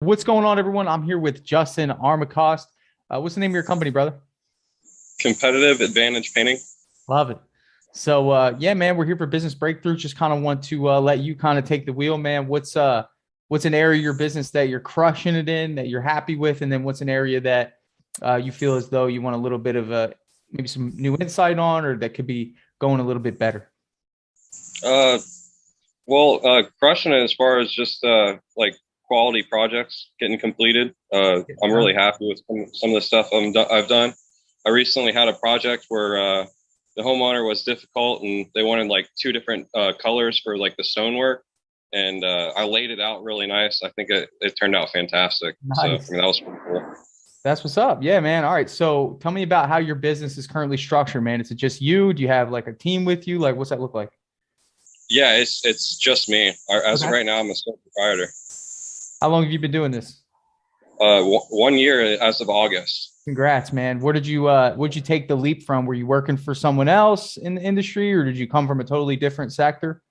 What's going on, everyone? I'm here with Justin Armacost. What's the name of your company, brother? Competitive Advantage Painting. Love it. So, yeah, man, we're here for business breakthrough. Just kind of want to let you kind of take the wheel, man. What's an area of your business that you're crushing it in, that you're happy with, and then what's an area that you feel as though you want a little bit of maybe some new insight on, or that could be going a little bit better? Uh, Crushing it as far as just like quality projects getting completed. I'm really happy with some of the stuff I've done. I recently had a project where the homeowner was difficult and they wanted like two different colors for like the stonework. And I laid it out really nice. I think it turned out fantastic. So, Nice. that was pretty cool. That's what's up. Yeah, man. All right. So tell me about how your business is currently structured, man. Is it just you? Do you have like a team with you? Like, what's that look like? Yeah, it's just me. As of Okay. right now, I'm a sole proprietor. How long have you been doing this? 1 year as of August. Congrats, man. Where'd you take the leap from? Were you working for someone else in the industry, or did you come from a totally different sector?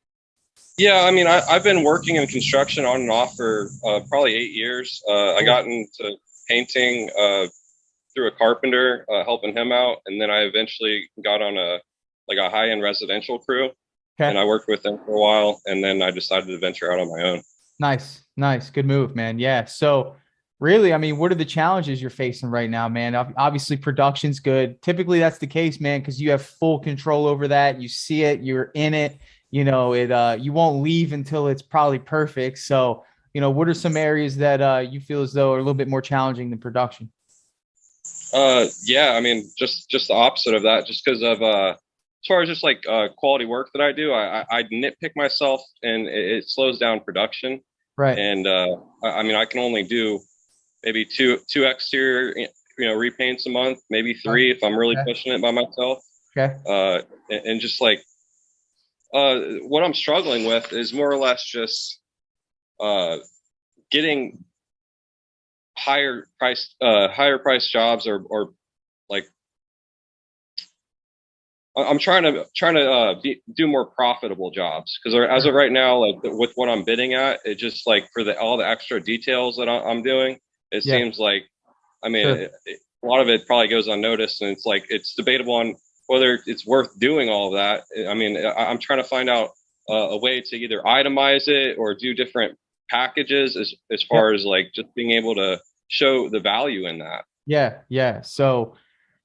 Yeah, I mean, I've been working in construction on and off for probably 8 years. I Cool. got into painting through a carpenter, helping him out, and then I eventually got on a high-end residential crew, and Okay. I worked with them for a while, and then I decided to venture out on my own. Nice. Nice. Good move, man. Yeah. So really, I mean, what are the challenges you're facing right now, man? Obviously, production's good. Typically, that's the case, man, because you have full control over that. You see it, you're in it. You won't leave until it's probably perfect. So, what are some areas that you feel as though are a little bit more challenging than production? Yeah, I mean, just the opposite of that, just because of as far as just like quality work that I do, I nitpick myself, and it slows down production. Right. And I mean, I can only do maybe two exterior, repaints a month, maybe Okay. three if I'm really pushing it by myself. Okay. And just like what I'm struggling with is more or less just uh, getting higher price jobs, or like I'm trying to do more profitable jobs, because as Sure. of right now, like with what I'm bidding at, it just like for all the extra details that I'm doing, it Yeah. seems like, I mean, Sure. a lot of it probably goes unnoticed, and it's like it's debatable on whether it's worth doing all of that. I mean, I'm trying to find out a way to either itemize it or do different packages, as Yep. far as like just being able to show the value in that. Yeah, yeah. So,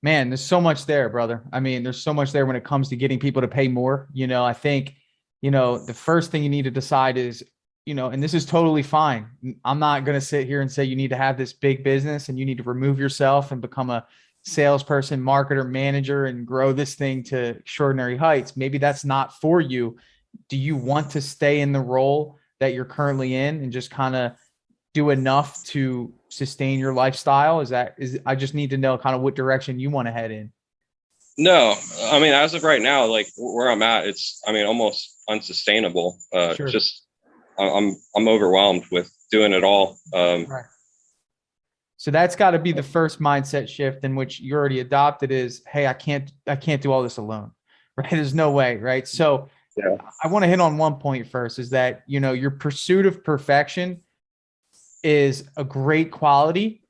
man, there's so much there, brother. I mean, there's so much there when it comes to getting people to pay more. I think, the first thing you need to decide is, and this is totally fine. I'm not going to sit here and say you need to have this big business and you need to remove yourself and become a salesperson, marketer, manager, and grow this thing to extraordinary heights. Maybe that's not for you. Do you want to stay in the role that you're currently in and just kind of do enough to sustain your lifestyle? I just need to know kind of what direction you want to head in. No, I mean, as of right now, like where I'm at, it's, I mean, almost unsustainable. Sure. Just I'm overwhelmed with doing it all. Right. So that's got to be the first mindset shift in which you already adopted is, hey, I can't do all this alone. Right. There's no way. Right. So Yeah. I want to hit on one point first is that, your pursuit of perfection is a great quality,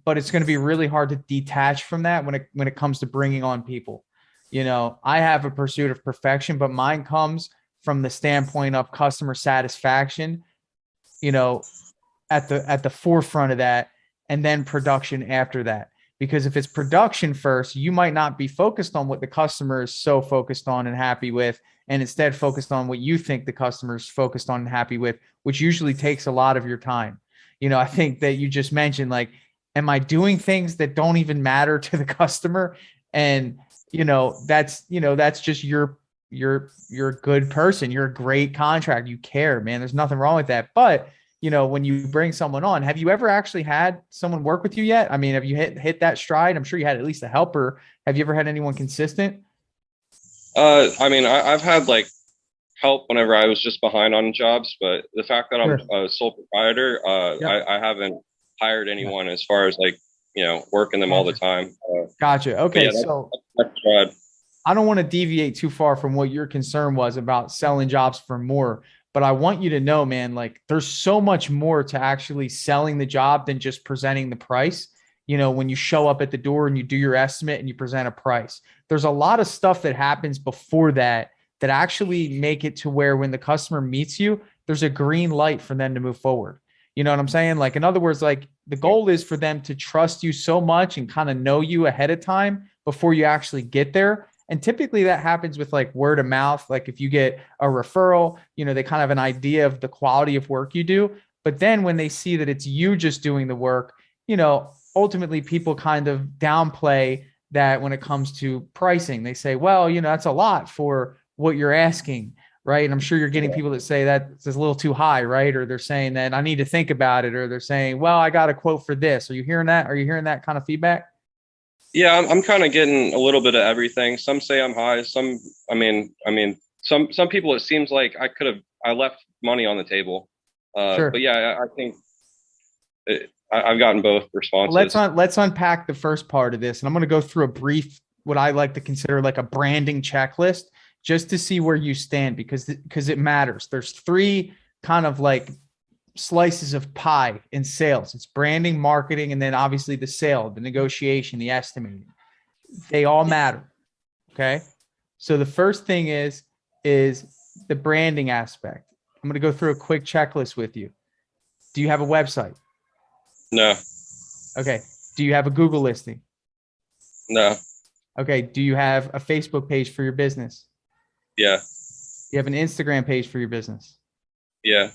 but it's going to be really hard to detach from that when it comes to bringing on people. I have a pursuit of perfection, but mine comes from the standpoint of customer satisfaction, you know, at the forefront of that, and then production after that. Because if it's production first, you might not be focused on what the customer is so focused on and happy with, and instead focused on what you think the customer is focused on and happy with, which usually takes a lot of your time. I think that you just mentioned, like, am I doing things that don't even matter to the customer? And that's just you're a good person. You're a great contract. You care, man. There's nothing wrong with that. But when you bring someone on, have you ever actually had someone work with you yet? I mean, have you hit that stride? I'm sure you had at least a helper. Have you ever had anyone consistent? I mean, I've had like help whenever I was just behind on jobs, but the fact that I'm Sure. a sole proprietor, Yep. I haven't hired Yeah. anyone as far as like, working them all the Gotcha. time. Gotcha. But Okay. yeah, So that's tried. I don't want to deviate too far from what your concern was about selling jobs for more. But I want you to know, man, like there's so much more to actually selling the job than just presenting the price. When you show up at the door and you do your estimate and you present a price, there's a lot of stuff that happens before that actually make it to where when the customer meets you, there's a green light for them to move forward. You know what I'm saying? Like, in other words, like the goal is for them to trust you so much and kind of know you ahead of time before you actually get there. And typically that happens with like word of mouth. Like if you get a referral, they kind of have an idea of the quality of work you do. But then when they see that it's you just doing the work, ultimately people kind of downplay that when it comes to pricing. They say, well, that's a lot for what you're asking. Right. And I'm sure you're getting people that say that's a little too high, right? Or they're saying that I need to think about it, or they're saying, well, I got a quote for this. Are you hearing that? Are you hearing that kind of feedback? Yeah, I'm kind of getting a little bit of everything. Some say I'm high. Some people, it seems like I left money on the table. Sure. But yeah, I think I've gotten both responses. Let's unpack the first part of this. And I'm going to go through a brief, what I like to consider like a branding checklist, just to see where you stand, because it matters. There's three kind of like slices of pie in sales. It's branding, marketing, and then obviously the sale, the negotiation, the estimating. They all matter. Okay. So the first thing is the branding aspect. I'm going to go through a quick checklist with you. Do you have a website? No. Okay. Do you have a Google listing? No. Okay. Do you have a Facebook page for your business? Yeah. You have an Instagram page for your business? Yeah.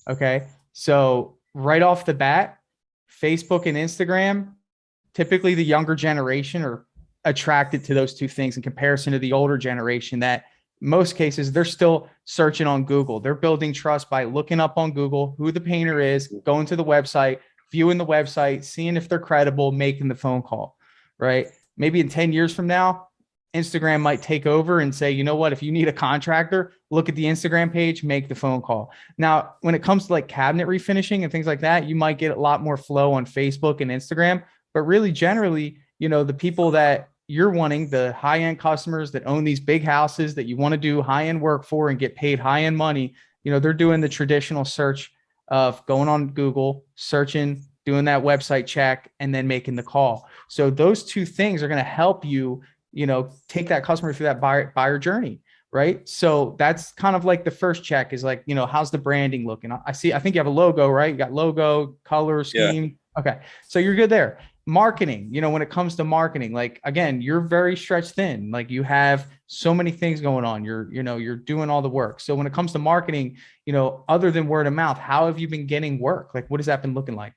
Okay. So right off the bat, Facebook and Instagram, typically the younger generation are attracted to those two things in comparison to the older generation that most cases they're still searching on Google. They're building trust by looking up on Google who the painter is, going to the website, viewing the website, seeing if they're credible, making the phone call, right? Maybe in 10 years from now, Instagram might take over and say, you know what, if you need a contractor, look at the Instagram page, make the phone call. Now, when it comes to like cabinet refinishing and things like that, you might get a lot more flow on Facebook and Instagram, but really generally, the people that you're wanting, the high-end customers that own these big houses that you want to do high-end work for and get paid high-end money, they're doing the traditional search of going on Google, searching, doing that website check, and then making the call. So those two things are going to help you take that customer through that buyer journey, right? So that's kind of like the first check is like, how's the branding looking? I think you have a logo, right? You got logo, color scheme. Yeah. Okay. So you're good there. Marketing, when it comes to marketing, like, again, you're very stretched thin. Like you have so many things going on. You're doing all the work. So when it comes to marketing, other than word of mouth, how have you been getting work? Like, what has that been looking like?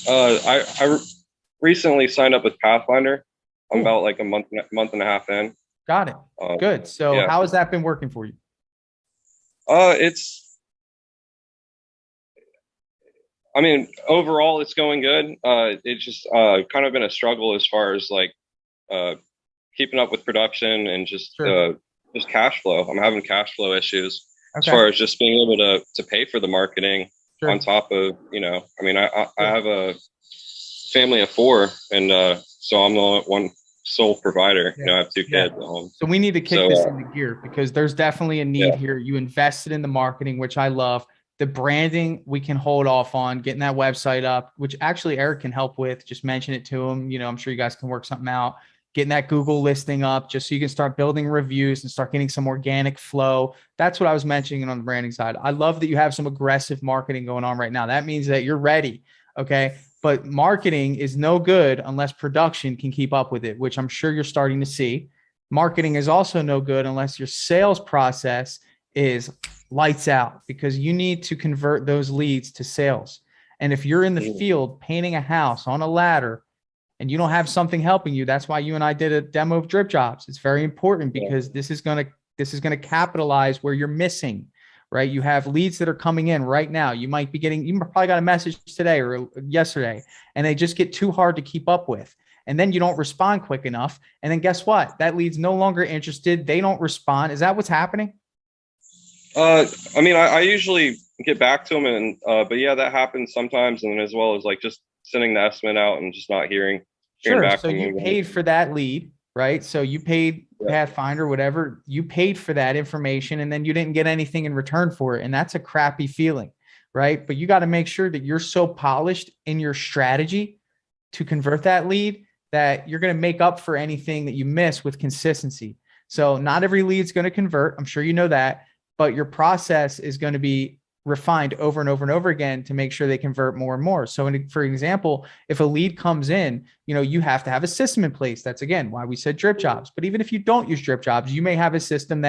I recently signed up with Pathfinder. I'm about like a month and a half in. Got it. Good. So yeah. How has that been working for you? Overall it's going good. It's just kind of been a struggle as far as like keeping up with production and just cash flow. I'm having cash flow issues as far as just being able to pay for the marketing on top of, I have a family of 4 and so I'm the one sole provider. I have 2 kids at home. So we need to kick this into gear because there's definitely a need here. You invested in the marketing, which I love. The branding, we can hold off on getting that website up, which actually Eric can help with. Just mention it to him. I'm sure you guys can work something out. Getting that Google listing up just so you can start building reviews and start getting some organic flow. That's what I was mentioning on the branding side. I love that you have some aggressive marketing going on right now. That means that you're ready. Okay. But marketing is no good unless production can keep up with it, which I'm sure you're starting to see. Marketing is also no good unless your sales process is lights out, because you need to convert those leads to sales. And if you're in the field painting a house on a ladder and you don't have something helping you, that's why you and I did a demo of Dripjobs. It's very important because this is going to capitalize where you're missing. Right? You have leads that are coming in right now. You probably got a message today or yesterday, and they just get too hard to keep up with. And then you don't respond quick enough. And then guess what? That lead's no longer interested. They don't respond. Is that what's happening? I usually get back to them but yeah, that happens sometimes. And as well as like just sending the estimate out and just not hearing back. So you paid for that lead. right? So you paid Pathfinder, whatever, you paid for that information and then you didn't get anything in return for it. And that's a crappy feeling, right? But you got to make sure that you're so polished in your strategy to convert that lead that you're going to make up for anything that you miss with consistency. So not every lead is going to convert. I'm sure you know that, but your process is going to be refined over and over and over again to make sure they convert more and more. So for example, if a lead comes in, you have to have a system in place. That's again, why we said Dripjobs. But even if you don't use Dripjobs, you may have a system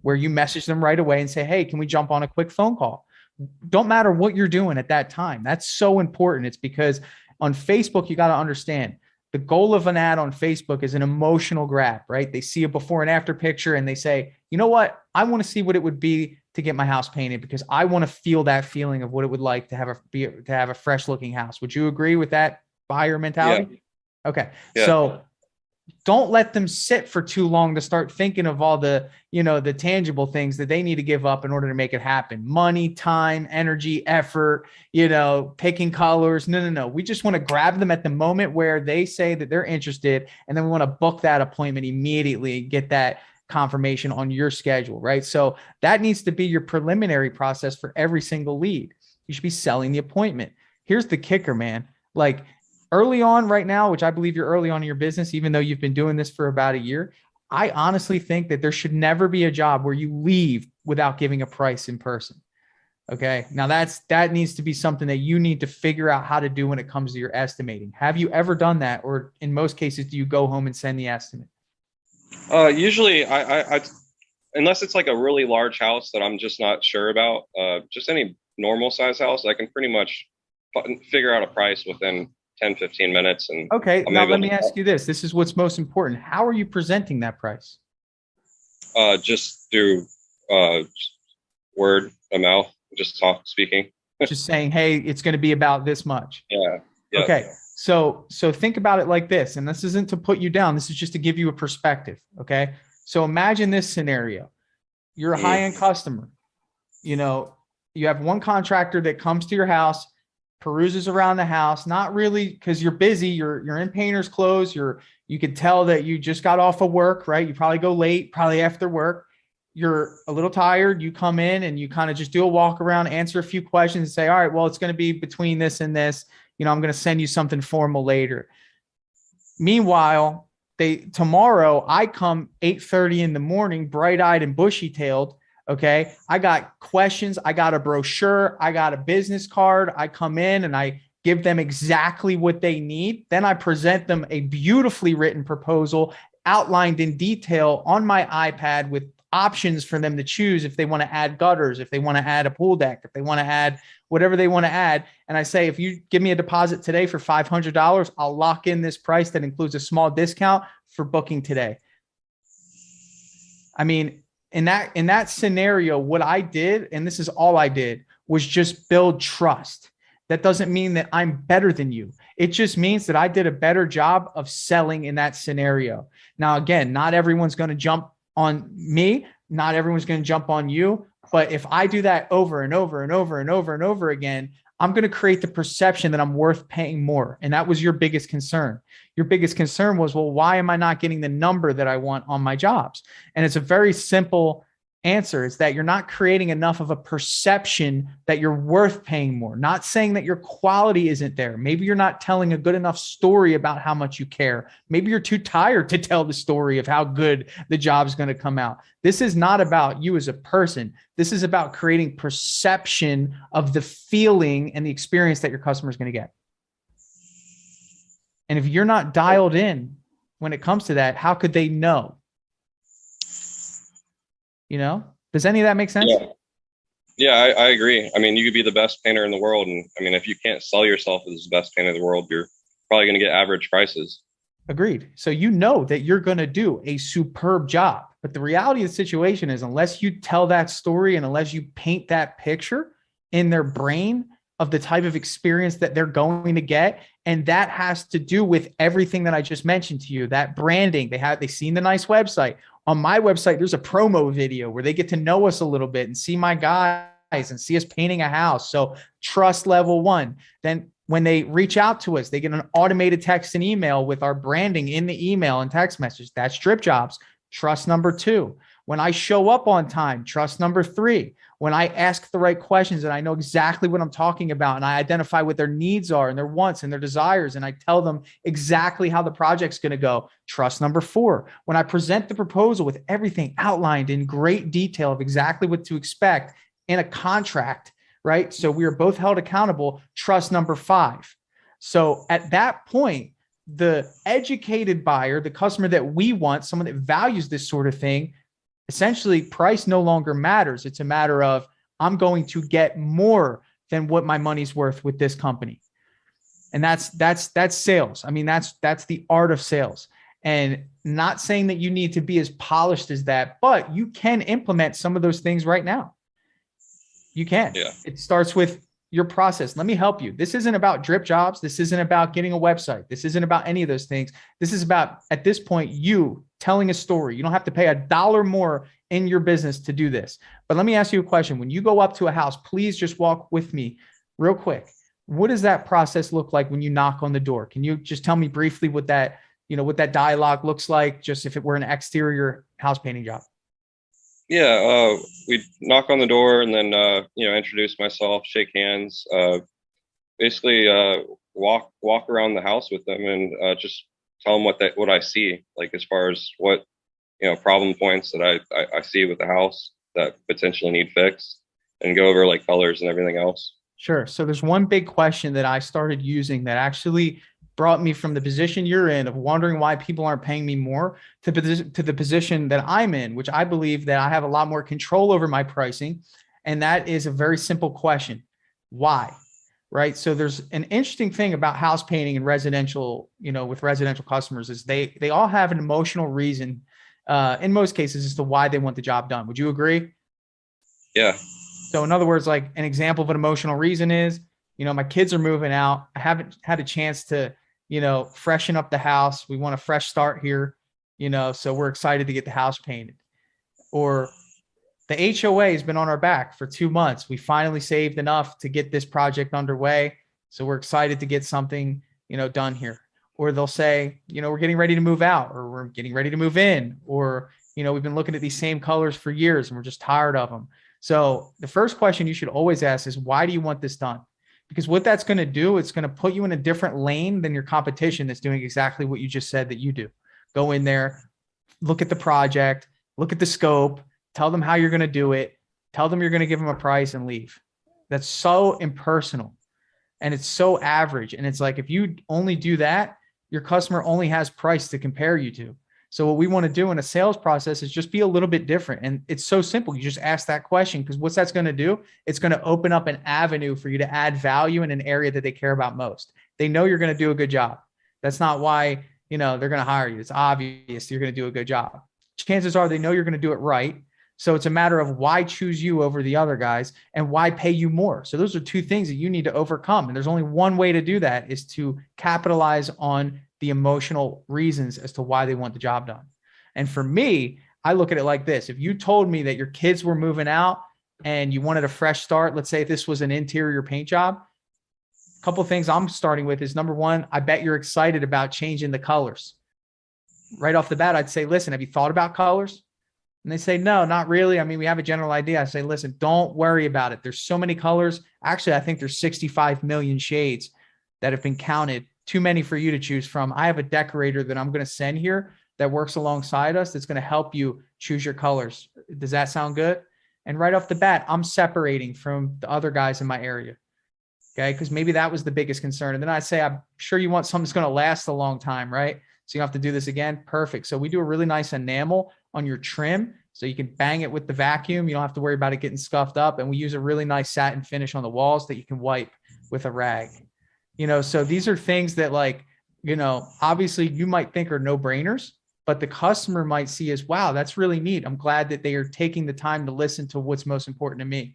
where you message them right away and say, hey, can we jump on a quick phone call? Don't matter what you're doing at that time. That's so important. It's because on Facebook, you got to understand the goal of an ad on Facebook is an emotional grab, right? They see a before and after picture and they say, you know what? I want to see what it would be to get my house painted because I want to feel that feeling of what it would like to have a fresh looking house. Would you agree with that buyer mentality? Yeah. Okay. Yeah. So don't let them sit for too long to start thinking of all the tangible things that they need to give up in order to make it happen. Money, time, energy, effort, picking colors. No. We just want to grab them at the moment where they say that they're interested. And then we want to book that appointment immediately and get that confirmation on your schedule, right? So that needs to be your preliminary process for every single lead. You should be selling the appointment. Here's the kicker, man. Like early on right now, which I believe you're early on in your business, even though you've been doing this for about a year, I honestly think that there should never be a job where you leave without giving a price in person. Okay. Now that needs to be something that you need to figure out how to do when it comes to your estimating. Have you ever done that? Or in most cases, do you go home and send the estimate? Usually I unless it's like a really large house that I'm just not sure about, just any normal size house, I can pretty much figure out a price within 10, 15 minutes. And okay, now let me ask you this. This is what's most important. How are you presenting that price? Just through word of mouth, just speaking. Just saying, hey, it's going to be about this much. Yeah. Okay. So think about it like this, and this isn't to put you down. This is just to give you a perspective. Okay. So imagine this scenario. You're a high-end customer. You have one contractor that comes to your house, peruses around the house, not really because you're busy. You're in painter's clothes. You could tell that you just got off of work, right? You probably go late, probably after work. You're a little tired. You come in and you kind of just do a walk around, answer a few questions and say, all right, well, it's going to be between this and this. I'm going to send you something formal later. Meanwhile, tomorrow I come 8:30 in the morning, bright-eyed and bushy-tailed. Okay. I got questions. I got a brochure. I got a business card. I come in and I give them exactly what they need. Then I present them a beautifully written proposal outlined in detail on my iPad with options for them to choose if they want to add gutters, if they want to add a pool deck, if they want to add whatever they want to add. And I say, if you give me a deposit today for $500, I'll lock in this price that includes a small discount for booking today. I mean, in that scenario, what I did, and this is all I did, was just build trust. That doesn't mean that I'm better than you. It just means that I did a better job of selling in that scenario. Now, again, not everyone's going to jump on me. Not everyone's going to jump on you. But if I do that over and over and over and over and over again, I'm going to create the perception that I'm worth paying more. And that was your biggest concern. Your biggest concern was, well, why am I not getting the number that I want on my jobs? And it's a very simple answer. It's that you're not creating enough of a perception that you're worth paying more. Not saying that your quality isn't there. Maybe you're not telling a good enough story about how much you care. Maybe you're too tired to tell the story of how good the job's going to come out. This is not about you as a person. This is about creating perception of the feeling and the experience that your customer is going to get. And if you're not dialed in when it comes to that, how could they know? Does any of that make sense? Yeah, I agree. I mean, you could be the best painter in the world. And I mean, if you can't sell yourself as the best painter in the world, you're probably going to get average prices. Agreed. So that you're going to do a superb job. But the reality of the situation is, unless you tell that story and unless you paint that picture in their brain of the type of experience that they're going to get, and that has to do with everything that I just mentioned to you, that branding, they've seen the nice website. On my website, there's a promo video where they get to know us a little bit and see my guys and see us painting a house. So trust level 1. Then When they reach out to us, they get an automated text and email with our branding in the email and text message. That's Dripjobs. Trust number 2. When I show up on time, trust number 3. When I ask the right questions and I know exactly what I'm talking about and I identify what their needs are and their wants and their desires, and I tell them exactly how the project's going to go, trust number 4. When I present the proposal with everything outlined in great detail of exactly what to expect in a contract, right? So we are both held accountable, trust number 5. So at that point, the educated buyer, the customer that we want, someone that values this sort of thing, essentially price no longer matters. It's a matter of, I'm going to get more than what my money's worth with this company. And that's sales. I mean, that's the art of sales. And not saying that you need to be as polished as that, but you can implement some of those things right now. You can. Yeah. It starts with your process. Let me help you. This isn't about Dripjobs. This isn't about getting a website. This isn't about any of those things. This is about, at this point, you telling a story. You don't have to pay $1 more in your business to do this. But let me ask you a question. When you go up to a house, please just walk with me real quick. What does that process look like when you knock on the door? Can you just tell me briefly what that, what that dialogue looks like, just if it were an exterior house painting job? Yeah, we knock on the door and then introduce myself, shake hands, basically walk around the house with them and just tell them what I see, like as far as what problem points that I see with the house that potentially need fixed, and go over like colors and everything else. Sure. So there's one big question that I started using that actually brought me from the position you're in of wondering why people aren't paying me more to the position that I'm in, which I believe that I have a lot more control over my pricing. And that is a very simple question. Why? Right. So there's an interesting thing about house painting and residential, with residential customers is they all have an emotional reason in most cases as to why they want the job done. Would you agree? Yeah. So in other words, like an example of an emotional reason is, my kids are moving out. I haven't had a chance to, freshen up the house. We want a fresh start here, so we're excited to get the house painted. Or the HOA has been on our back for 2 months. We finally saved enough to get this project underway. So we're excited to get something, done here. Or they'll say, we're getting ready to move out, or we're getting ready to move in, or, we've been looking at these same colors for years and we're just tired of them. So the first question you should always ask is, why do you want this done? Because what that's going to do, it's going to put you in a different lane than your competition that's doing exactly what you just said that you do. Go in there, look at the project, look at the scope, tell them how you're going to do it, tell them you're going to give them a price and leave. That's so impersonal and it's so average. And it's like, if you only do that, your customer only has price to compare you to. So what we want to do in a sales process is just be a little bit different. And it's so simple. You just ask that question, because what's that's going to do? It's going to open up an avenue for you to add value in an area that they care about most. They know you're going to do a good job. That's not why, they're going to hire you. It's obvious you're going to do a good job. Chances are they know you're going to do it right. So it's a matter of why choose you over the other guys and why pay you more. So those are two things that you need to overcome. And there's only one way to do that, is to capitalize on the emotional reasons as to why they want the job done. And for me, I look at it like this. If you told me that your kids were moving out and you wanted a fresh start, let's say if this was an interior paint job, a couple of things I'm starting with is, number one, I bet you're excited about changing the colors. Right off the bat, I'd say, listen, have you thought about colors? And they say, no, not really. I mean, we have a general idea. I say, listen, don't worry about it. There's so many colors. Actually, I think there's 65 million shades that have been counted. Too many for you to choose from. I have a decorator that I'm going to send here that works alongside us that's going to help you choose your colors. Does that sound good? And right off the bat, I'm separating from the other guys in my area. Okay. Because maybe that was the biggest concern. And then I say, I'm sure you want something that's going to last a long time, right? So you don't have to do this again. Perfect. So we do a really nice enamel on your trim, so you can bang it with the vacuum. You don't have to worry about it getting scuffed up. And we use a really nice satin finish on the walls that you can wipe with a rag. So these are things that, like, obviously you might think are no brainers, but the customer might see as, wow, that's really neat. I'm glad that they are taking the time to listen to what's most important to me.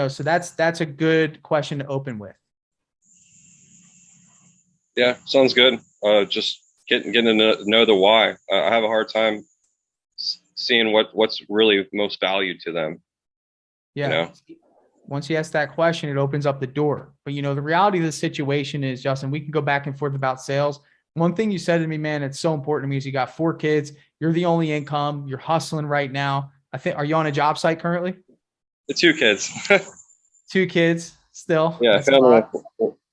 So that's a good question to open with. Yeah, sounds good. Just getting to know the why. I have a hard time seeing what's really most valued to them. Yeah. Once you ask that question, it opens up the door. But, the reality of the situation is, Justin, we can go back and forth about sales. One thing you said to me, man, it's so important to me is you got 4 kids. You're the only income. You're hustling right now. Are you on a job site currently? The 2 kids. 2 kids still. Yeah.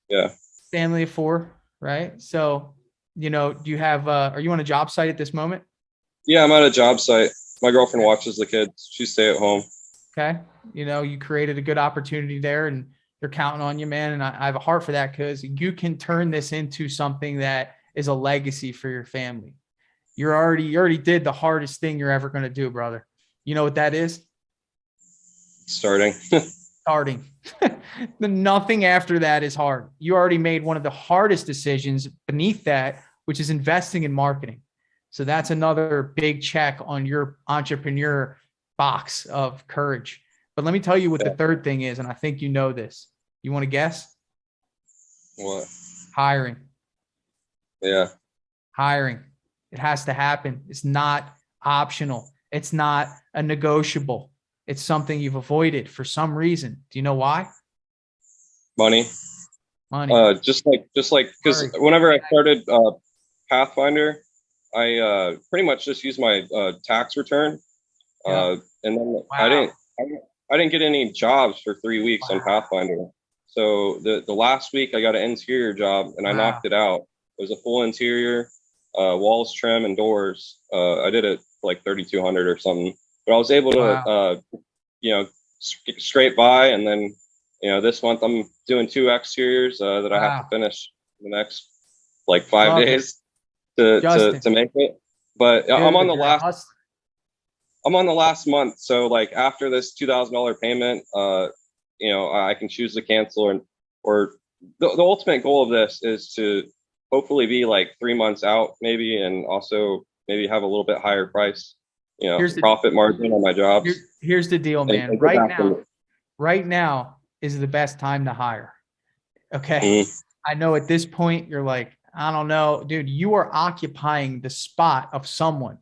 Yeah. Family of 4, right? So, do you have, are you on a job site at this moment? Yeah, I'm at a job site. My girlfriend watches the kids. She stay at home. Okay. You created a good opportunity there and they're counting on you, man. And I have a heart for that because you can turn this into something that is a legacy for your family. You already did the hardest thing you're ever going to do, brother. You know what that is? Starting. Starting. Nothing after that is hard. You already made one of the hardest decisions beneath that, which is investing in marketing. So that's another big check on your entrepreneur box of courage. But let me tell you what the third thing is, and I think you know this. You want to guess? What? Hiring. Yeah. Hiring. It has to happen. It's not optional. It's not a negotiable. It's something you've avoided for some reason. Do you know why? Money. Just like because whenever I started Pathfinder, I pretty much just used my tax return, and then I didn't get any jobs for 3 weeks on Pathfinder. So the last week I got an interior job and I knocked it out. It was a full interior, walls, trim, and doors. I did it for like 3,200 or something, but I was able to scrape by. And then this month I'm doing 2 exteriors that I have to finish in the next like 5 days to make it. But dude, I'm on the last month. So like after this $2,000 payment, I can choose to cancel or the ultimate goal of this is to hopefully be like 3 months out maybe, and also maybe have a little bit higher price, profit margin on my jobs. Here's the deal, man. Right now is the best time to hire. Okay. I know at this point you're like, I don't know, dude, you are occupying the spot of someone.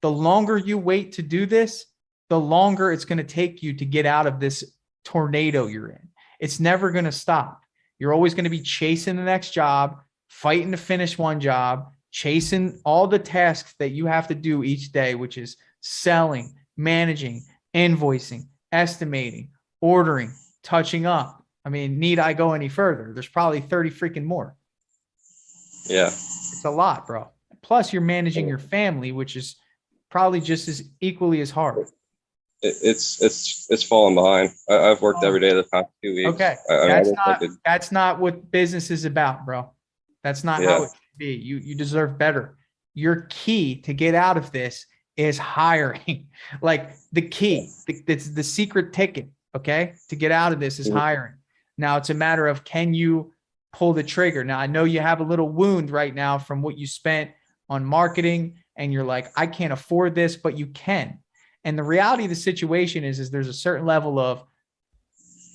The longer you wait to do this, the longer it's going to take you to get out of this tornado you're in. It's never going to stop. You're always going to be chasing the next job, fighting to finish one job, chasing all the tasks that you have to do each day, which is selling, managing, invoicing, estimating, ordering, touching up. I mean, need I go any further? There's probably 30 freaking more. Yeah. It's a lot, bro. Plus you're managing your family, which is probably just as equally as hard. It's falling behind. I've worked every day the past 2 weeks. Okay. That's not what business is about, bro. That's not how it should be. You deserve better. Your key to get out of this is hiring. Like the key, the secret ticket, okay, to get out of this is hiring. Now it's a matter of, can you pull the trigger? Now I know you have a little wound right now from what you spent on marketing and you're like, I can't afford this, but you can. And the reality of the situation is there's a certain level of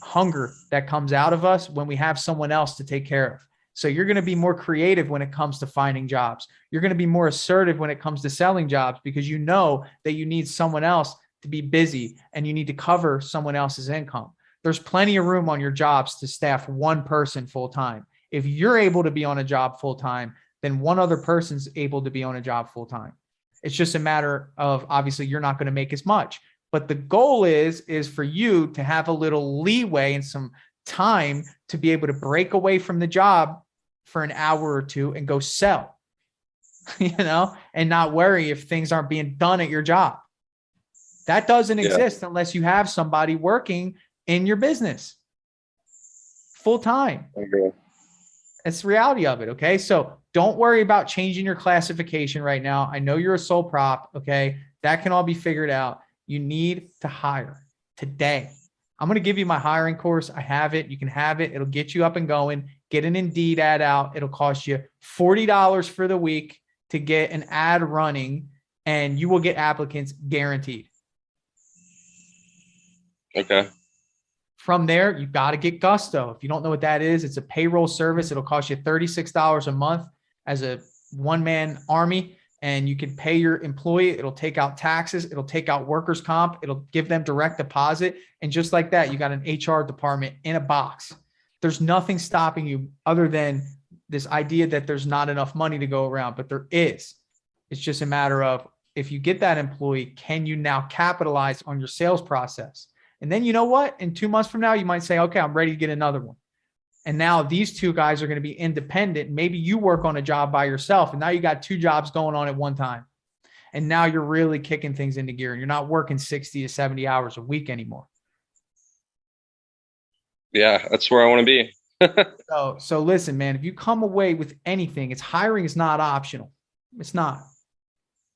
hunger that comes out of us when we have someone else to take care of. So you're going to be more creative when it comes to finding jobs. You're going to be more assertive when it comes to selling jobs because you know that you need someone else to be busy and you need to cover someone else's income. There's plenty of room on your jobs to staff one person full time. If you're able to be on a job full time, then one other person's able to be on a job full time. It's just a matter of, obviously you're not going to make as much, but the goal is for you to have a little leeway and some time to be able to break away from the job for an hour or two and go sell, and not worry if things aren't being done at your job. That doesn't exist unless you have somebody working in your business full time. Okay. It's the reality of it. Okay. So don't worry about changing your classification right now. I know you're a sole prop. Okay. That can all be figured out. You need to hire today. I'm going to give you my hiring course. I have it. You can have it. It'll get you up and going. Get an Indeed ad out. It'll cost you $40 for the week to get an ad running, and you will get applicants guaranteed. Okay. From there, you've got to get Gusto. If you don't know what that is, it's a payroll service. It'll cost you $36 a month as a one-man army, and you can pay your employee. It'll take out taxes. It'll take out workers' comp. It'll give them direct deposit. And just like that, you got an HR department in a box. There's nothing stopping you other than this idea that there's not enough money to go around, but there is. It's just a matter of, if you get that employee, can you now capitalize on your sales process? And then, you know what? In 2 months from now, you might say, okay, I'm ready to get another one. And now these two guys are going to be independent. Maybe you work on a job by yourself, and now you got 2 jobs going on at one time. And now you're really kicking things into gear, and you're not working 60 to 70 hours a week anymore. Yeah, that's where I want to be. So listen, man, if you come away with anything, hiring is not optional. It's not,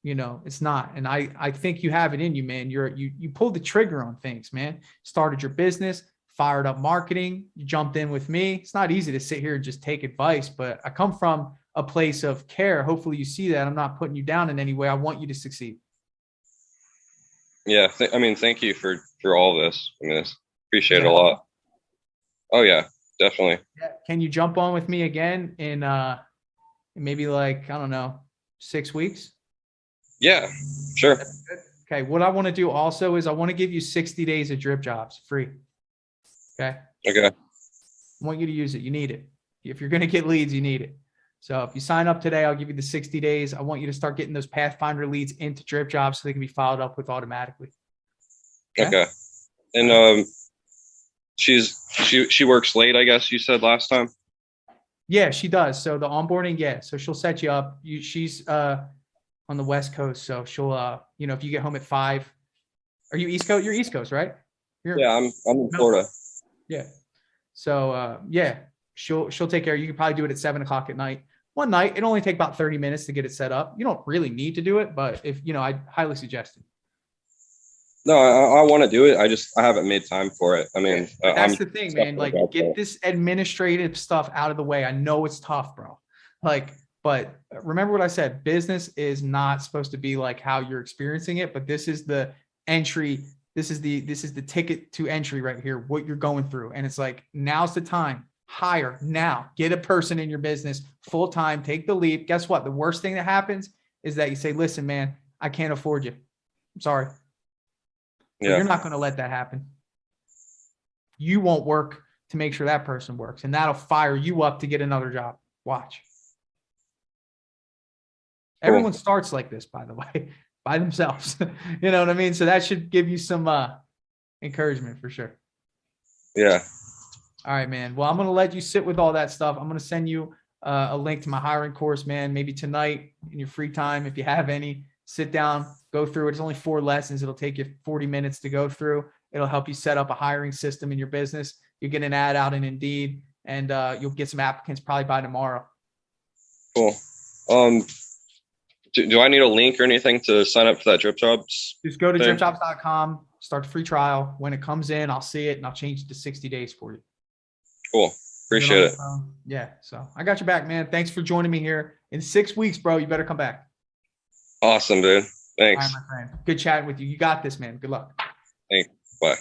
it's not. And I think you have it in you, man. You pulled the trigger on things, man. Started your business, fired up marketing. You jumped in with me. It's not easy to sit here and just take advice, but I come from a place of care. Hopefully you see that. I'm not putting you down in any way. I want you to succeed. Yeah. Thank you for all this. Appreciate it a lot. Oh yeah, definitely. Yeah. Can you jump on with me again in maybe like, I don't know, 6 weeks? Yeah, sure. Okay. What I want to do also is I want to give you 60 days of Dripjobs free. Okay. Okay. I want you to use it. You need it. If you're going to get leads, you need it. So if you sign up today, I'll give you the 60 days. I want you to start getting those Pathfinder leads into Dripjobs so they can be followed up with automatically. Okay. And she works late, I guess you said last time. Yeah, she does. So the onboarding, yeah. So she'll set you up. She's on the West Coast, so she'll if you get home at 5. Are you East Coast? You're East Coast, right? Yeah, I'm in Florida. Yeah. So yeah, she'll take care. You can probably do it at 7 o'clock at night. One night, it'll only take about 30 minutes to get it set up. You don't really need to do it, but if I highly suggest it. No, I want to do it. I haven't made time for it. That's the thing, man. Like, get this administrative stuff out of the way. I know it's tough, bro. But remember what I said. Business is not supposed to be like how you're experiencing it, but this is the entry. This is the ticket to entry right here, what you're going through. And it's like, now's the time. Hire now. Get a person in your business full time. Take the leap. Guess what? The worst thing that happens is that you say, listen, man, I can't afford you. I'm sorry. Yeah. You're not going to let that happen. You won't work to make sure that person works, and that'll fire you up to get another job. Watch. Cool. Everyone starts like this, by the way, by themselves. You know what I mean? So that should give you some encouragement for sure. Yeah. All right, man. Well, I'm going to let you sit with all that stuff. I'm going to send you a link to my hiring course, man. Maybe tonight in your free time, if you have any, sit down, go through it. It's only 4 lessons. It'll take you 40 minutes to go through. It'll help you set up a hiring system in your business. You get an ad out in Indeed, and you'll get some applicants probably by tomorrow. Cool. Do I need a link or anything to sign up for that Dripjobs? Just go to dripjobs.com, start the free trial. When it comes in, I'll see it, and I'll change it to 60 days for you. Cool. Appreciate it. Yeah. So I got your back, man. Thanks for joining me here. In 6 weeks, bro, you better come back. Awesome, dude. Thanks. All right, my friend. Good chatting with you. You got this, man. Good luck. Thanks. Bye.